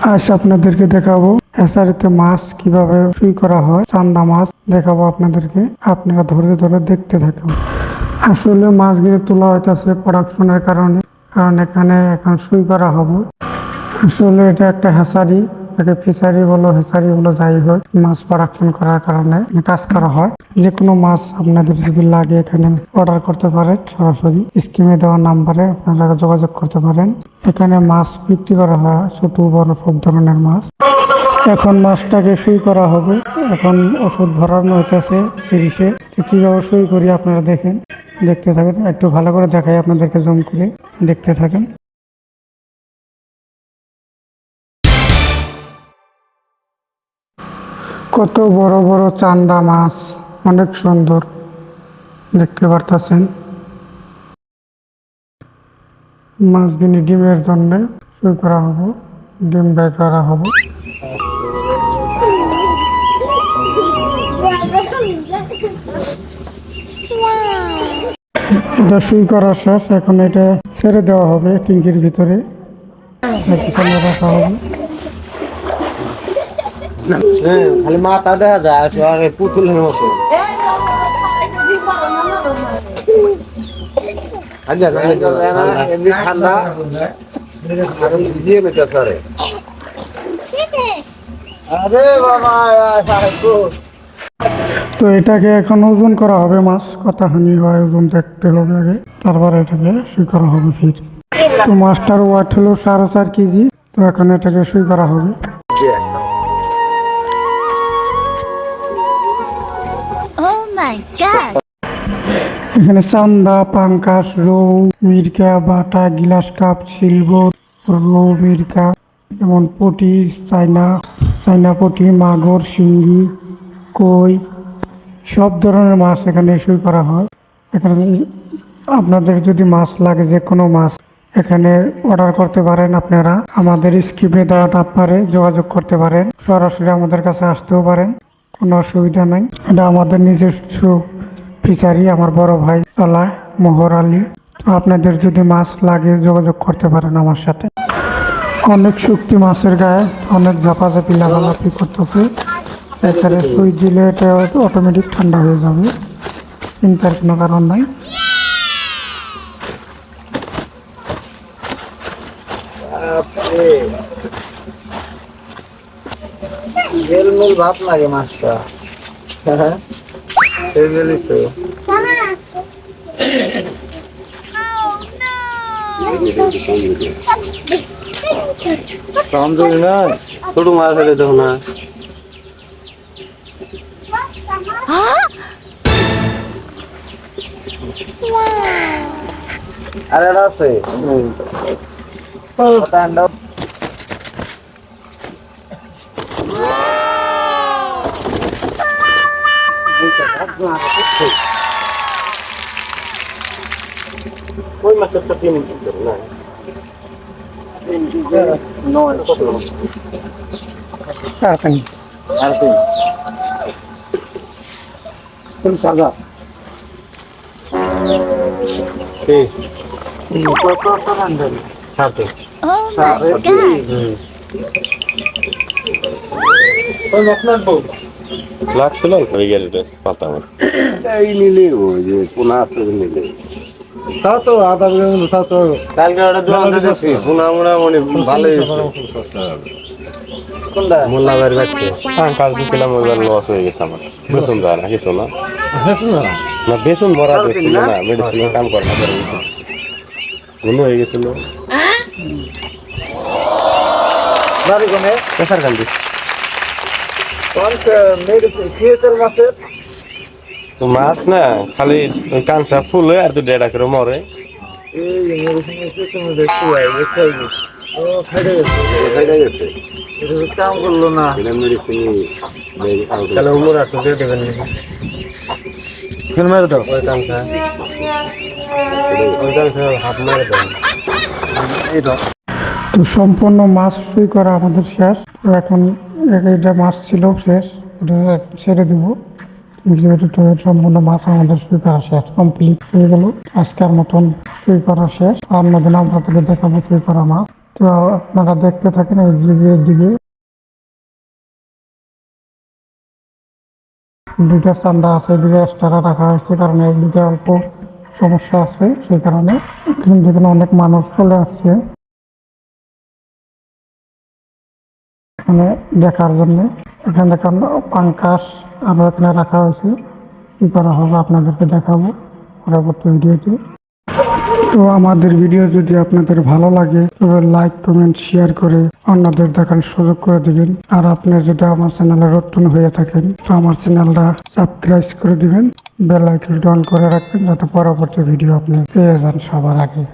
আজ আপনাদেরকে দেখাবো হ্যাচারিতে মাছ কিভাবে শুই করা হয়। চান্দা মাছ দেখাবো আপনাদেরকে, আপনারা ধরে ধরে দেখতে থাকুন। আসলে মাছগুলো তোলা হইতেছে প্রোডাকশনের কারণে, কারণ এখানে এখন শুই করা হবে। আসলে এটা একটা হ্যাচারি, এটাকে ফিশারি বলো হ্যাচারি বলো যাই হোক, মাছ প্রোডাকশন করার কারণে কাজ করা হয়। যে কোনো মাছ আপনাদের যদি লাগে এখানে অর্ডার করতে পারেন, সরাসরি স্ক্রিনে দেওয়া নাম্বারে আপনারা যোগাযোগ করতে পারেন। এখানে মাছ বিক্রি করা হয়, ছোট বড় সব ধরনের মাছ। এখন মাছটাকে সই করা হবে, এখন ওষুধ ভরানো হইতেছে সিরিজে। কিভাবে সই করি আপনারা দেখেন, দেখতে থাকেন। একটু ভালো করে দেখাই আপনাদেরকে, জুম করে দেখতে থাকেন। কত বড় বড় চান্দা মাছ, অনেক সুন্দর দেখতে পারতেছেন। মাছগুলি ডিমের জন্য সই করা হবে, ডিম বের করা হবে। এটা সই করা শেষ, এখন এটা ছেড়ে দেওয়া হবে ট্যাঙ্কির ভিতরে, রাখা হবে। খালি মাথা দেখা যায় পুতুলের মতো। ঠান্ডা তো এটাকে এখন ওজন করা হবে, মাছ কতখানি হয় ওজন দেখতে হবে আগে, তারপরে এটাকে সই করা হবে ফির। তো মাছটার ওয়েট হলো 4.5 কেজি। তো এখন এটাকে সই করা হবে। এখানে চান্দা, পাঙ্কাশ, রৌ, মিরকা, বাটা, গিলাস কাপ, সিলভার, রৌ, মিরকা, যেমন পুঁটি, চাইনা পুঁটি, মাগুর, শিঙ্গি, কই, সব ধরনের মাছ এখানে সই করা হয়। এখানে আপনাদের যদি মাছ লাগে, যে কোনো মাছ এখানে অর্ডার করতে পারেন। আপনারা আমাদের স্ক্রিনে দেওয়া নাম্বারে যোগাযোগ করতে পারেন, সরাসরি আমাদের কাছে আসতেও পারেন, কোনো অসুবিধা নাই। এটা আমাদের নিজস্ব ফিশারি, আমার বড় ভাই চালায়, মোহর আলী। তো আপনাদের যদি মাছ লাগে যোগাযোগ করতে পারেন আমার সাথে। অনেক শক্তি মাছের গায়ে, অনেক ঝাপাঝাপি লাফালাফি করতেছে। এখানে সুই দিলে এটা অটোমেটিক ঠান্ডা হয়ে যাবে, চিন্তার কোনো কারণ নাই। ঝেলমেল ভাত লাগে মাছটা। হ্যাঁ তো কমজোরি না, ছোট মাছ ফেলে দেবো না। আর এটা আছে ওই মাছের তো 3 কেজি না, 3 কেজি 900 আর কেন আর 3 কোন কাজা এই কত রান্ডেল সাথে সাথে ওই মাছ লাগবো লাগছিল হয়ে গেল পাতা এই নিলে ওই যে পোনা আছে নিলে তাও তো আধা কিলো তাও তো কালকে ওটা দোকান দিয়েছি পোনা মোনা মানে ভালোই কোনটা মোল্লা বাড়ি বাচ্চা হ্যাঁ কাল দিয়েছিলাম ওইবার লস হয়ে গেছে আমার। বেতন দেওয়া না কিছু না, না বেতন ভরা দিচ্ছিল না, মেডিসিনের কাম করে না, গুলো হয়ে গেছিল। বাড়ি কোনে প্রেসার কান্দি মেডিসিন খেয়েছে মাছের তো মাছ না খালি ওই কাঁচা ফুল আর তো 1.5 করে মরে। এই মেডিসিন তুমি দেখতে যাই দেখতে ও ফেটে গেছে এটা কাম করলো না। মেডিসিন তাহলে উমর একটু দিয়ে দেবেন ফিল মেরে দাও ওই কামটা হাত মেরে দাও এই দাও। তো সম্পূর্ণ মাছ সই করা আমাদের শেষ। তো এখন এটা মাছ ছিল শেষ, ওটা ছেড়ে দেবো। সম্পূর্ণ মাছ আমাদের সই করা শেষ, কমপ্লিট হয়ে গেল। আজকের মতন সই করা শেষ, অন্যদিন আমরা তাকে দেখাবো সই করা মাছ। তো আপনারা দেখতে থাকেন এই দিকে দুইটা চান্দা আছে, এদিকে এক্সট্রা রাখা হয়েছে কারণ এই দিকে অল্প সমস্যা আছে, সেই কারণে যেখানে অনেক মানুষ চলে আসছে এখানে দেখার জন্য। এখানে দেখেন পাঙ্কাশ আরো এখানে রাখা হয়েছে, কি করা হবে আপনাদেরকে দেখাবো পরবর্তী ভিডিওতে। তো আমাদের ভিডিও যদি আপনাদের ভালো লাগে তবে লাইক কমেন্ট শেয়ার করে অন্যদের দেখার সুযোগ করে দিবেন। আর আপনি যদি আমার চ্যানেলে নতুন হয়ে থাকেন তো আমার চ্যানেলটা সাবস্ক্রাইব করে দিবেন, বেল আইকনটি অন করে রাখবেন যাতে পরবর্তী ভিডিও আপনি পেয়ে যান সবার আগে।